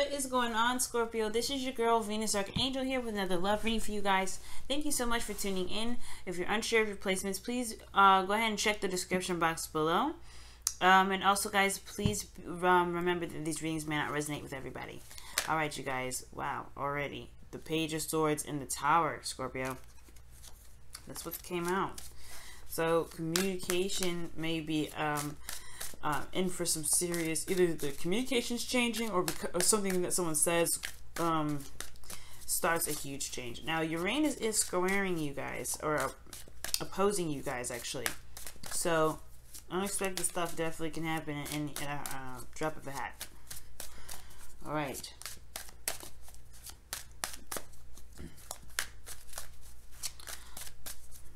What is going on, Scorpio? This is your girl Venus Archangel here with another love reading for you guys. Thank you so much for tuning in. If you're unsure of your placements, please go ahead and check the description box below. And also, guys, please remember that these readings may not resonate with everybody. Alright, you guys. Wow, already. The Page of Swords in the Tower, Scorpio. That's what came out. So, communication may be in for some serious, either the communication's changing or something that someone says starts a huge change. Now, Uranus is squaring you guys, or opposing you guys, actually. So, unexpected stuff definitely can happen in a drop of a hat. Alright.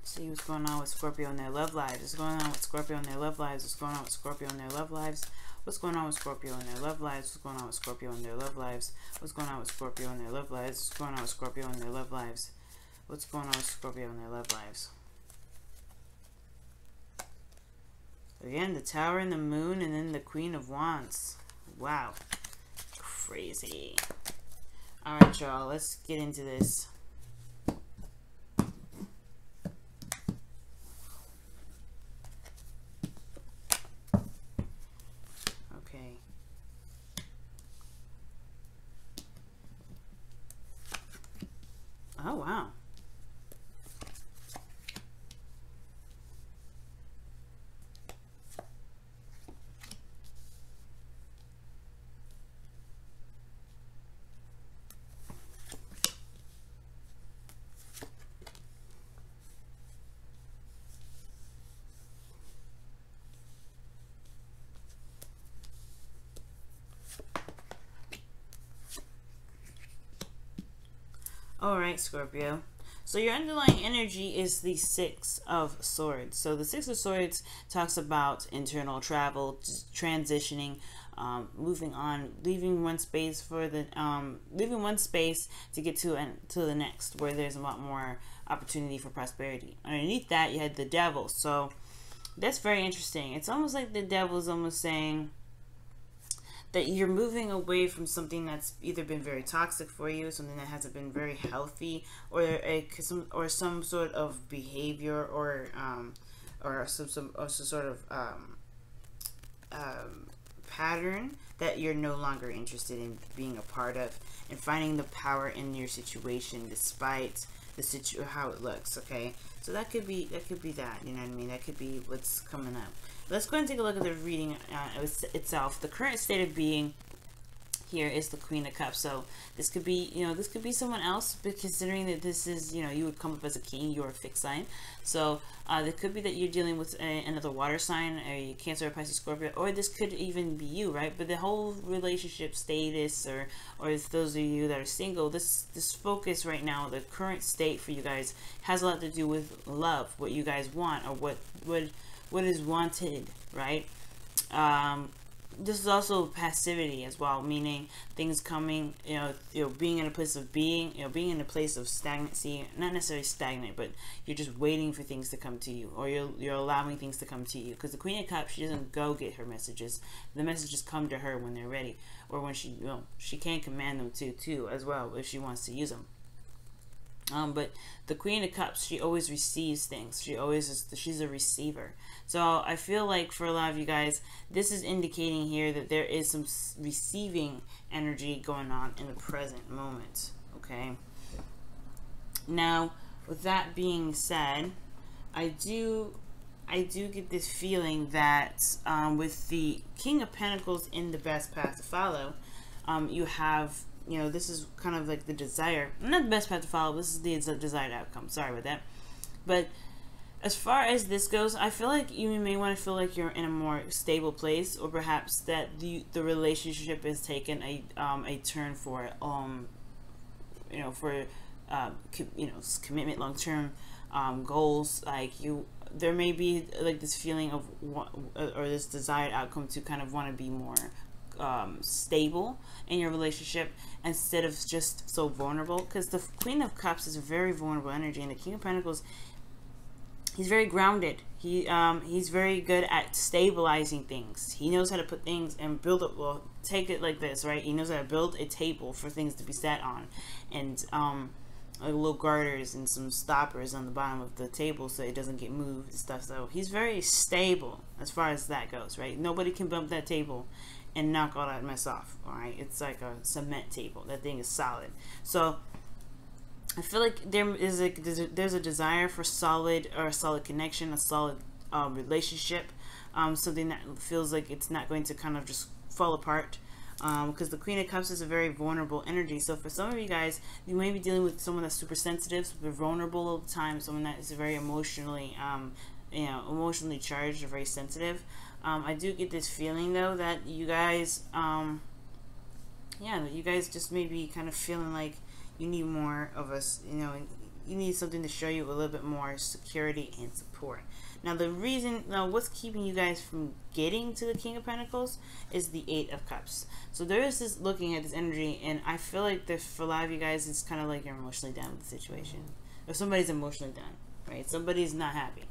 See what's going on with Scorpio in their love lives. What's going on with Scorpio in their love lives? What's going on with Scorpio in their love lives? What's going on with Scorpio in their love lives? What's going on with Scorpio in their love lives? What's going on with Scorpio in their love lives? What's going on with Scorpio in their love lives? What's going on with Scorpio in their love lives? Again, the Tower and the Moon, and then the Queen of Wands. Wow. Crazy. Alright, y'all. Let's get into this. Oh, wow. Alright, Scorpio. So your underlying energy is the Six of Swords. So the Six of Swords talks about internal travel, transitioning, moving on, leaving one space for the leaving one space to get to the next, where there's a lot more opportunity for prosperity. Underneath that, you had the Devil. So that's very interesting. It's almost like the Devil is almost saying that you're moving away from something that's either been very toxic for you, something that hasn't been very healthy, or some sort of behavior, or some sort of pattern that you're no longer interested in being a part of, and finding the power in your situation despite the how it looks. Okay, so that could be that. You know what I mean? That could be what's coming up. Let's go and take a look at the reading itself. The current state of being here is the Queen of Cups. So this could be, this could be someone else, but considering that this is, you would come up as a king, you're a fixed sign. So it could be that you're dealing with another water sign, a Cancer, or Pisces, Scorpio, or this could even be you, right? But the whole relationship status, or those of you that are single, this focus right now, the current state for you guys, has a lot to do with love, what you guys want, or what is wanted, right? This is also passivity as well, meaning things coming, being in a place of being in a place of stagnancy, not necessarily stagnant, but you're just waiting for things to come to you, or you're allowing things to come to you. Because the Queen of Cups, she doesn't go get her messages. The messages come to her when they're ready, or when she can command them too as well, if she wants to use them. But the Queen of Cups, she always receives things. She's a receiver. So I feel like for a lot of you guys, this is indicating here that there is some receiving energy going on in the present moment. Okay. Now, with that being said, I do get this feeling that with the King of Pentacles in the best path to follow, you have, this is kind of like the desire, not the best path to follow, this is the desired outcome. Sorry about that. But as far as this goes, I feel like you may want to feel like you're in a more stable place, or perhaps that the relationship has taken a turn for commitment, long-term goals. Like there may be like this feeling of or this desired outcome to kind of want to be more stable in your relationship, instead of just so vulnerable, because the Queen of Cups is a very vulnerable energy, and the King of Pentacles he's very grounded. He's very good at stabilizing things. He knows how to put things and build it. Well, take it like this, right? He knows how to build a table for things to be sat on, and like little garters and some stoppers on the bottom of the table so it doesn't get moved and stuff. So he's very stable as far as that goes, right? Nobody can bump that table and knock all that mess off. All right, it's like a cement table. That thing is solid. So I feel like there's a desire for solid connection, a solid relationship, something that feels like it's not going to kind of just fall apart. Because the Queen of Cups is a very vulnerable energy. So for some of you guys, you may be dealing with someone that's super sensitive, super vulnerable all the time, someone that is very emotionally, emotionally charged or very sensitive. I do get this feeling though that you guys, you guys just may be kind of feeling like you need more of us, you need something to show you a little bit more security and support. Now what's keeping you guys from getting to the King of Pentacles is the Eight of Cups. So there is this looking at this energy, and I feel like that for a lot of you guys, it's kind of like you're emotionally down with the situation. Or somebody's emotionally down, right? Somebody's not happy.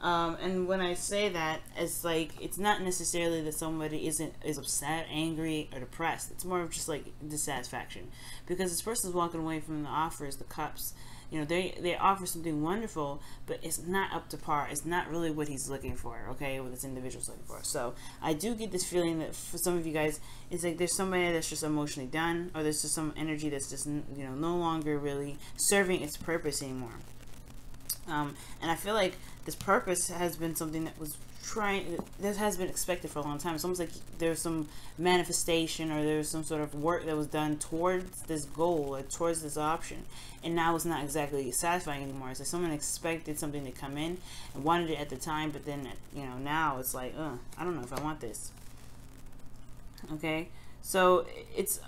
And when I say that, it's like, it's not necessarily that somebody is upset, angry, or depressed. It's more of just like dissatisfaction, because this person's walking away from the offers, the cups. They offer something wonderful, but it's not up to par. It's not really what he's looking for, okay, what this individual's looking for. So I do get this feeling that for some of you guys, it's like there's somebody that's just emotionally done, or there's just some energy that's just, no longer really serving its purpose anymore. And I feel like this purpose has been something that has been expected for a long time. It's almost like there's some manifestation, or there's some sort of work that was done towards this goal or towards this option, and now it's not exactly satisfying anymore. It's like someone expected something to come in and wanted it at the time, but then now it's like, I don't know if I want this. Okay, so it's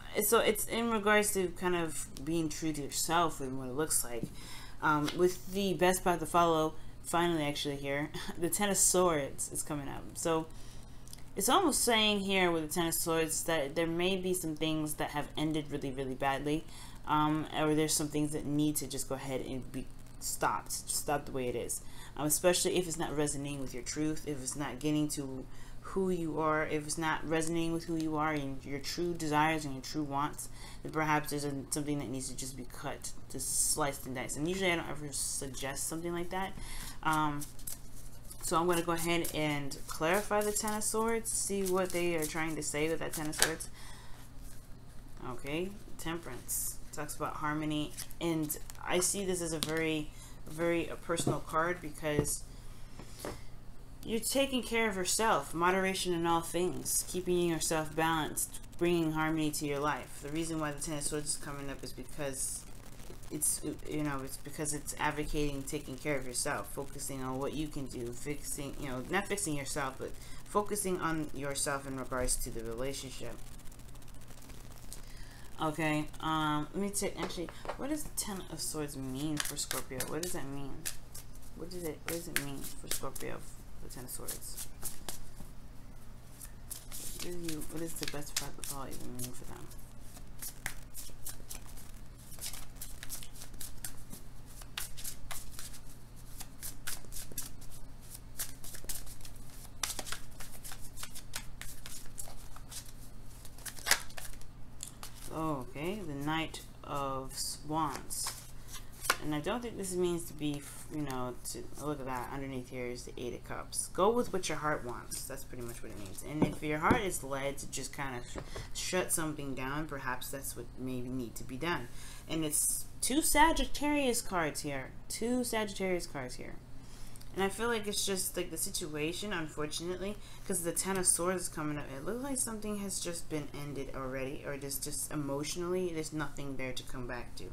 in regards to kind of being true to yourself and what it looks like. With the best path to follow, finally actually here, the Ten of Swords is coming up. So it's almost saying here with the Ten of Swords that there may be some things that have ended really, really badly, or there's some things that need to just go ahead and be stopped the way it is, especially if it's not resonating with your truth, if it's not getting to who you are, if it's not resonating with who you are and your true desires and your true wants, then perhaps there's something that needs to just be cut, just sliced and diced. And usually I don't ever suggest something like that. So I'm going to go ahead and clarify the Ten of Swords, see what they are trying to say with that Ten of Swords. Okay, Temperance talks about harmony, and I see this as a very, very personal card, because you're taking care of yourself, moderation in all things, keeping yourself balanced, bringing harmony to your life. The reason why the Ten of Swords is coming up is because it's because it's advocating taking care of yourself, focusing on what you can do, not fixing yourself, but focusing on yourself in regards to the relationship. Okay, let me take, actually, what does the Ten of Swords mean for Scorpio? What does that mean? What does it mean for Scorpio? The Ten of Swords. What is the best part of all even mean for them? Oh, okay, the Knight of Wands. And I don't think this means to be, look at that, underneath here is the Eight of Cups. Go with what your heart wants. That's pretty much what it means. And if your heart is led to just kind of shut something down, perhaps that's what maybe need to be done. And it's two Sagittarius cards here. Two Sagittarius cards here. And I feel like it's just like the situation, unfortunately, because the Ten of Swords is coming up. It looks like something has just been ended already, or just emotionally, there's nothing there to come back to.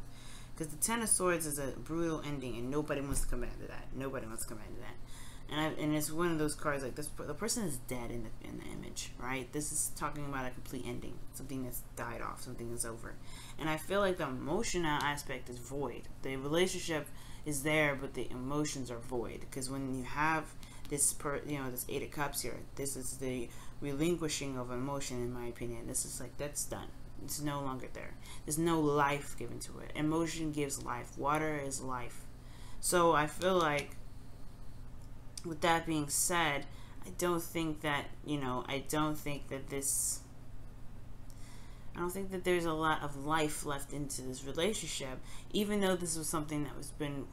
Because the Ten of Swords is a brutal ending, and nobody wants to come back to that. Nobody wants to come back to that. And it's one of those cards like this. The person is dead in the image, right? This is talking about a complete ending, something that's died off, something that's over. And I feel like the emotional aspect is void. The relationship is there, but the emotions are void. Because when you have this, this Eight of Cups here, this is the relinquishing of emotion, in my opinion. This is like, that's done. It's no longer there. There's no life given to it. Emotion gives life. Water is life. So I feel like with that being said, I don't think that, I don't think that there's a lot of life left into this relationship, even though this was something that was been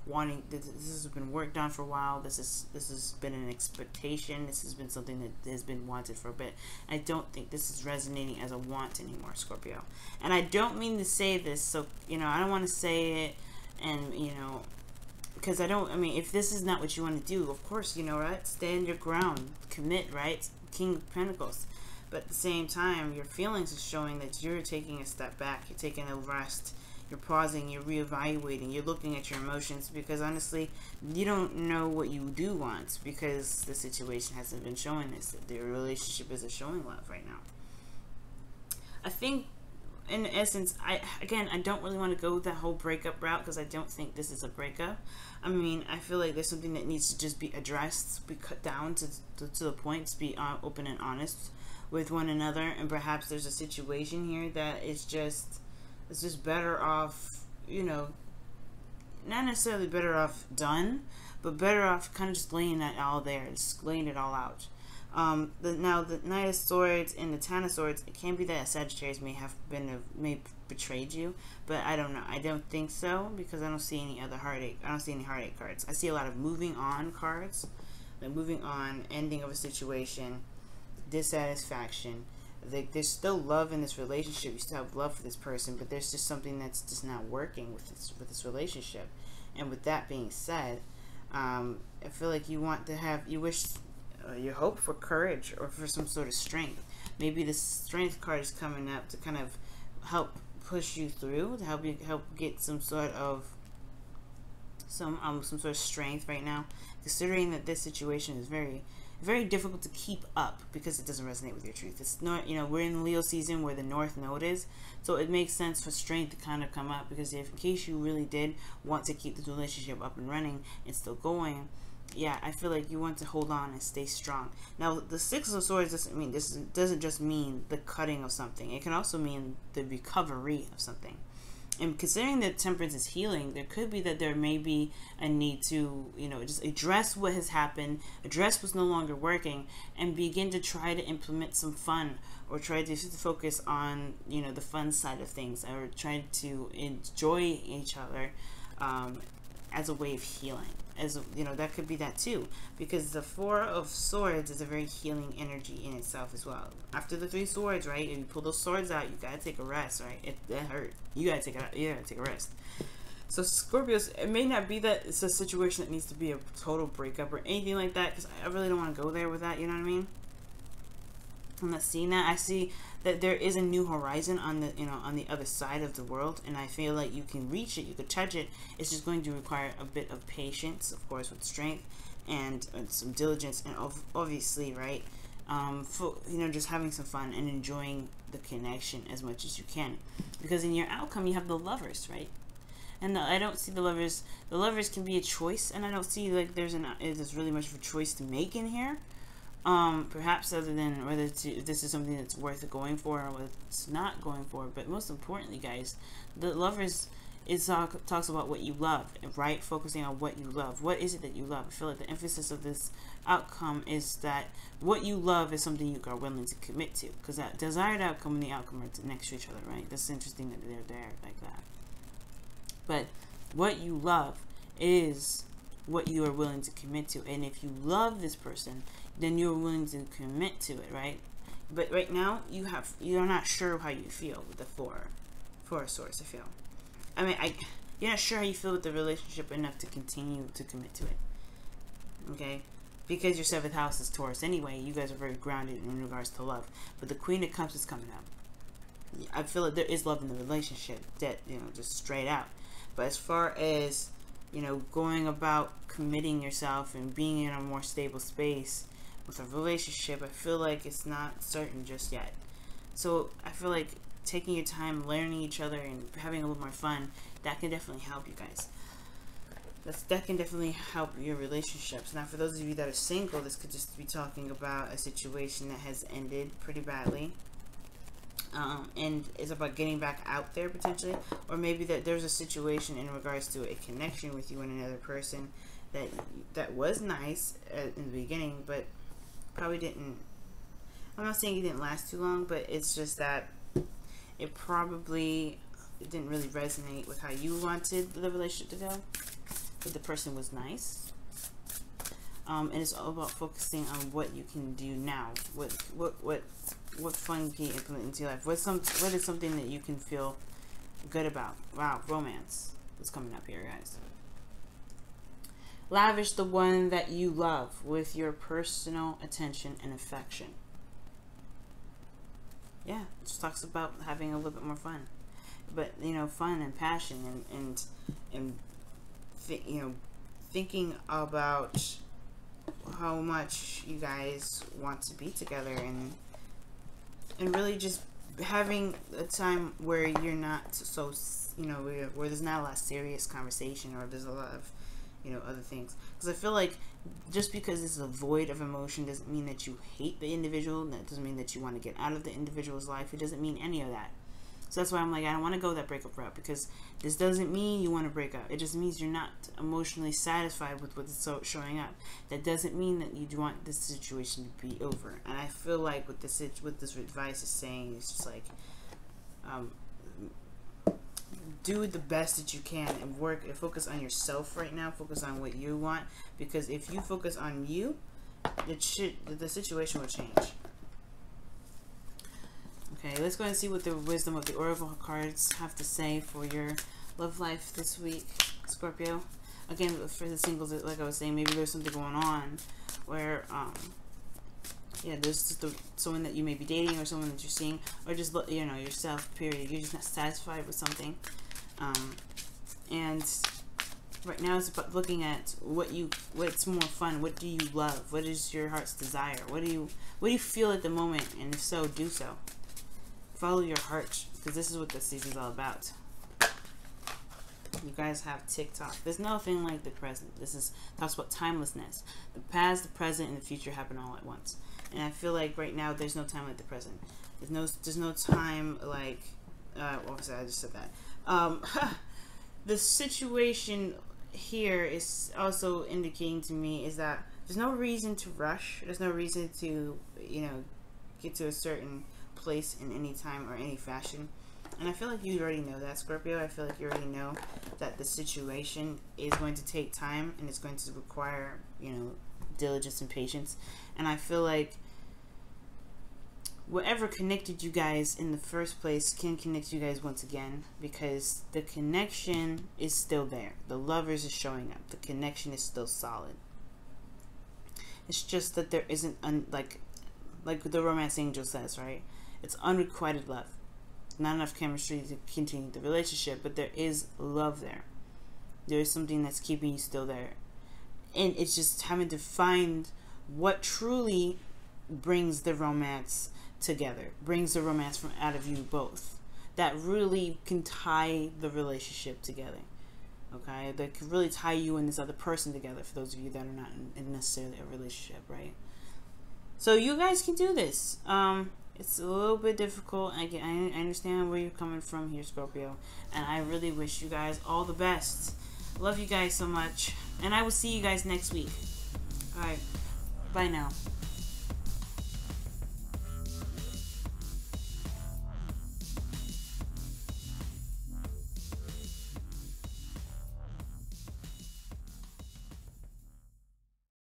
this has been worked on for a while. This has been an expectation. This has been something that has been wanted for a bit. I don't think this is resonating as a want anymore, Scorpio. And I don't mean to say this, so, I don't want to say it, and, because if this is not what you want to do, of course, right? Stand your ground, commit, right? King of Pentacles. But at the same time, your feelings is showing that you're taking a step back. You're taking a rest. You're pausing. You're reevaluating. You're looking at your emotions, because honestly, you don't know what you do want, because the situation hasn't been showing this. The relationship isn't showing love right now. I think, in essence, I don't really want to go that whole breakup route, because I don't think this is a breakup. I feel like there's something that needs to just be addressed, be cut down to the point, to be open and honest with one another. And perhaps there's a situation here that it's just better off, not necessarily better off done, but better off kind of just laying that all there, just laying it all out. Now the Knight of Swords and the Ten of Swords, it can be that Sagittarius may betrayed you, but I don't know. I don't think so, because I don't see any other heartache. I don't see any heartache cards. I see a lot of moving on cards, like moving on, ending of a situation, dissatisfaction. Like, there's still love in this relationship. You still have love for this person, but there's just something that's just not working with this relationship. And with that being said, I feel like you hope for courage or for some sort of strength. Maybe the strength card is coming up to kind of help push you through, to help get some sort of strength right now, considering that this situation is very, very difficult to keep up, because it doesn't resonate with your truth. It's not, we're in Leo season where the North Node is, so it makes sense for strength to kind of come up, because in case you really did want to keep this relationship up and running and still going, yeah, I feel like you want to hold on and stay strong. Now, the Six of Swords doesn't just mean the cutting of something. It can also mean the recovery of something. And considering that Temperance is healing, there could be that there may be a need to, just address what has happened, address what's no longer working, and begin to try to implement some fun, or try to focus on, the fun side of things, or try to enjoy each other as a way of healing. That could be that too, because the Four of Swords is a very healing energy in itself as well. After the Three Swords, right, if you pull those swords out, you gotta take a rest, right? That hurt. You gotta take a rest. So Scorpios, it may not be that it's a situation that needs to be a total breakup or anything like that, because I really don't want to go there with that, you know what I mean? I'm not seeing that. I see that there is a new horizon on the other side of the world, and I feel like you can reach it, you can touch it. It's just going to require a bit of patience, of course, with strength and some diligence, and obviously, right, just having some fun and enjoying the connection as much as you can, because in your outcome you have the Lovers, right? And I don't see the Lovers. The Lovers can be a choice, and I don't see like there's really much of a choice to make in here. Perhaps other than whether this is something that's worth going for or whether it's not going for. But most importantly, guys, the Lovers talks about what you love, right? Focusing on what you love. What is it that you love? I feel like the emphasis of this outcome is that what you love is something you are willing to commit to, because that desired outcome and the outcome are next to each other, right? That's interesting that they're there like that. But what you love is what you are willing to commit to, and if you love this person, then you're willing to commit to it, right? But right now you're not sure how you feel with the Four of Swords. I feel, you're not sure how you feel with the relationship enough to continue to commit to it, okay? Because your 7th house is Taurus anyway. You guys are very grounded in regards to love, but the Queen of Cups is coming up. I feel like there is love in the relationship, that just straight out. But as far as going about committing yourself and being in a more stable space with a relationship, I feel like it's not certain just yet. So I feel like taking your time, learning each other, and having a little more fun, that can definitely help you guys. That can definitely help your relationships. Now, for those of you that are single, this could just be talking about a situation that has ended pretty badly. And it's about getting back out there potentially, or maybe that there's a situation in regards to a connection with you and another person that was nice in the beginning, but probably didn't. I'm not saying it didn't last too long, but it's just that it probably didn't really resonate with how you wanted the relationship to go. But the person was nice, and it's all about focusing on what you can do now. What fun can you implement into your life? What is something that you can feel good about? Wow, romance is coming up here, guys. Lavish the one that you love with your personal attention and affection. Yeah, it just talks about having a little bit more fun, but you know, fun and passion and you know, thinking about how much you guys want to be together, and really just having a time where you're not so, you know, where there's not a lot of serious conversation, or there's a lot of, you know, other things. Because I feel like just because it's a void of emotion doesn't mean that you hate the individual. That doesn't mean that you want to get out of the individual's life. It doesn't mean any of that. So that's why I'm like, I don't want to go that breakup route, because this doesn't mean you want to break up. It just means you're not emotionally satisfied with what's showing up. That doesn't mean that you want this situation to be over. And I feel like what this advice is saying is just like, do the best that you can and work and focus on yourself right now. Focus on what you want, because if you focus on you, the situation will change. Okay, let's go ahead and see what the wisdom of the Oracle cards have to say for your love life this week, Scorpio. Again, for the singles, like I was saying, maybe there's something going on where, yeah, there's just someone that you may be dating, or someone that you're seeing, or just, you know, yourself, period. You're just not satisfied with something. And right now it's about looking at what's more fun. What do you love? What is your heart's desire? What do you feel at the moment? And if so, do so. Follow your heart, because this is what this season's all about. You guys have TikTok. There's nothing like the present. This talks about timelessness. The past, the present, and the future happen all at once. And I feel like right now there's no time like the present. There's no time like what was that? I just said that. The situation here is also indicating to me is that there's no reason to rush. There's no reason to, you know, get to a certain place in any time or any fashion. And I feel like you already know that, Scorpio. I feel like you already know that the situation is going to take time, and it's going to require, you know, diligence and patience. And I feel like whatever connected you guys in the first place can connect you guys once again, because the connection is still there. The lovers is showing up. The connection is still solid. It's just that there isn't like the romance angel says, right? It's unrequited love. Not enough chemistry to continue the relationship, but there is love there. There is something that's keeping you still there. And it's just having to find what truly brings the romance together, brings the romance from out of you both, that really can tie the relationship together. Okay, that can really tie you and this other person together, for those of you that are not in necessarily a relationship, right? So you guys can do this. It's a little bit difficult. I understand where you're coming from here, Scorpio, and I really wish you guys all the best. Love you guys so much, and I will see you guys next week. All right, bye now.